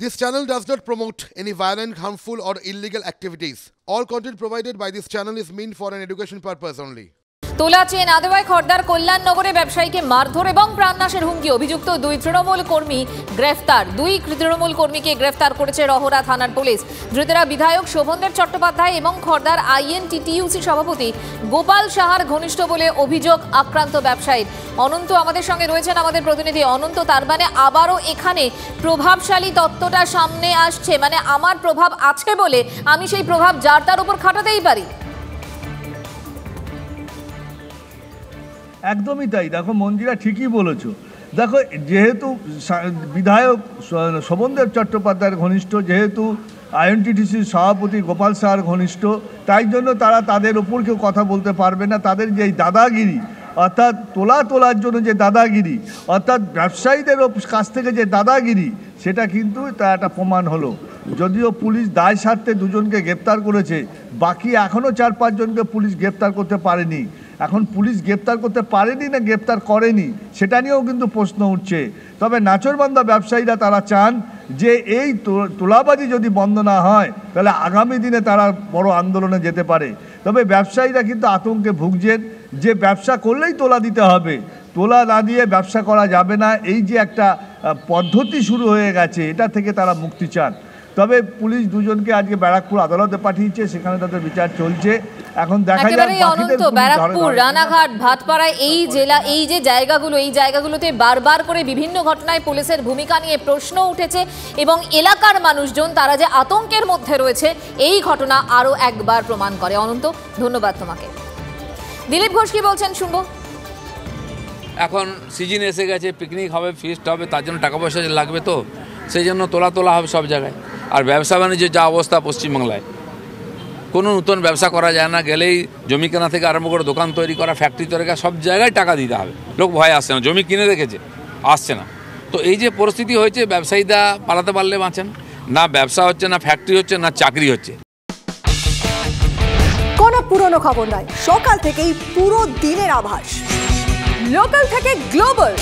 This channel does not promote any violent, harmful, or illegal activities. All content provided by this channel is meant for an education purpose only. তোলা চেয়ে না দেওয়ায় খড়দার কল্যাণনগরে ব্যবসায়ীকে মারধর এবং প্রাণনাশের হুমকি। অভিযুক্ত দুই তৃণমূল কর্মী গ্রেফতার। দুই তৃণমূল কর্মীকে গ্রেফতার করেছে রহরা থানার পুলিশ। ধৃতরা বিধায়ক শোভনদেব চট্টোপাধ্যায় এবং খড়দার INTTUC সভাপতি গোপাল সাহার ঘনিষ্ঠ বলে অভিযোগ আক্রান্ত ব্যবসায়ীর। অনন্ত আমাদের সঙ্গে রয়েছেন, আমাদের প্রতিনিধি অনন্ত। তার মানে আবারও এখানে প্রভাবশালী তত্ত্বটা সামনে আসছে, মানে আমার প্রভাব আছে বলে আমি সেই প্রভাব যার তার উপর খাটাতেই পারি। একদমই তাই। দেখো মঞ্জিরা ঠিকই বলেছো। দেখো যেহেতু বিধায়ক শোভনদেব চট্টোপাধ্যায়ের ঘনিষ্ঠ, যেহেতু INTTUC সভাপতি গোপাল সাহার ঘনিষ্ঠ, তাই জন্য তারা তাদের ওপর কেউ কথা বলতে পারবে না। তাদের যে দাদাগিরি, অর্থাৎ তোলার জন্য যে দাদাগিরি, অর্থাৎ ব্যবসায়ীদের কাছ থেকে যে দাদাগিরি, সেটা কিন্তু তার একটা প্রমাণ হলো। যদিও পুলিশ দায় স্বার্থে দুজনকে গ্রেপ্তার করেছে, বাকি এখনও 4-5 জনকে পুলিশ গ্রেপ্তার করতে পারেনি। এখন পুলিশ গ্রেপ্তার করতে পারেনি না গ্রেপ্তার করেনি সেটা নিয়েও কিন্তু প্রশ্ন উঠছে। তবে নাচরবান্ধা ব্যবসায়ীরা তারা চান যে এই তোলাবাজি যদি বন্ধ না হয় তাহলে আগামী দিনে তারা বড় আন্দোলনে যেতে পারে। তবে ব্যবসায়ীরা কিন্তু আতঙ্কে ভুগছেন যে ব্যবসা করলেই তোলা দিতে হবে, তোলা না দিয়ে ব্যবসা করা যাবে না, এই যে একটা পদ্ধতি শুরু হয়ে গেছে, এটা থেকে তারা মুক্তি চান। তবে পুলিশ দুজনকে আজকে ব্যারাকপুর আদালতে পাঠিয়েছে, সেখানে তাদের বিচার চলছে। এখন দেখা যাক ব্যারাকপুর, রানাঘাট, ভাটপাড়ায় এই জেলা, এই যে জায়গাগুলো, এই জায়গাগুলোতে বারবার করে বিভিন্ন ঘটনায় পুলিশের ভূমিকা নিয়ে প্রশ্ন উঠেছে এবং এলাকার মানুষজন তারা যে আতঙ্কের মধ্যে রয়েছে এই ঘটনা আরো একবার প্রমাণ করে। অনন্ত, ধন্যবাদ তোমাকে। দিলীপ ঘোষ কি বলছেন শুনবো। এখন সিজন এসে গেছে, পিকনিক হবে, ফিস্ট হবে, তার জন্য টাকা পয়সা লাগবে, তো সেই জন্য তোলা হবে সব জায়গায়। আর ব্যবসা বাণিজ্যের যা অবস্থা পশ্চিমবাংলায়, কোনো নতুন ব্যবসা করা যায় না, গেলেই জমি কেনা থেকে আরম্ভ করে দোকান তৈরি করা, ফ্যাক্টরি তৈরি করা, সব জায়গায় টাকা দিতে হবে। লোক ভয় আসছে না, জমি কিনে রেখেছে, আসছে না। তো এই যে পরিস্থিতি হয়েছে, ব্যবসায়ীরা পালাতে পারলে বাঁচেন না, ব্যবসা হচ্ছে না, ফ্যাক্টরি হচ্ছে না, চাকরি হচ্ছে। কোনো পুরনো খবর নয়, সকাল থেকেই পুরো দিনের আভাস, লোকাল থেকে গ্লোবাল।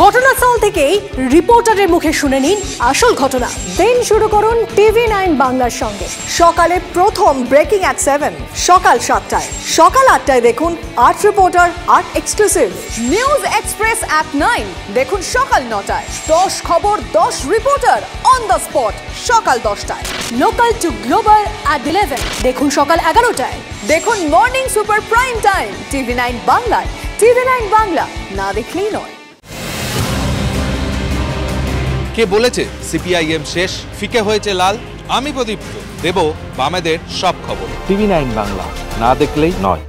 ঘটনাস্থল থেকেই রিপোর্টারের মুখে শুনে নিন আসল ঘটনা। দিন শুরু করুন TV9 বাংলার সঙ্গে। সকালে প্রথম ব্রেকিং at 7, সকাল 7টায়, সকাল 8টায় দেখুন art reporter, art exclusive. News express at 9 দেখুন সকাল 9টায়। 10 খবর, 10 রিপোর্টার অন দ্য স্পট সকাল 10টায়। লোকাল টু গ্লোবাল at 11 দেখুন সকাল 11টায়। দেখুন morning super prime time TV9 বাংলায়। TV9 বাংলা, না দেখলেই নয়। কে বলেছে CPIM শেষ, ফিকে হয়েছে লাল? আমি প্রদীপ দেব বামেদের সব খবর। TV9 বাংলা, না দেখলেই নয়।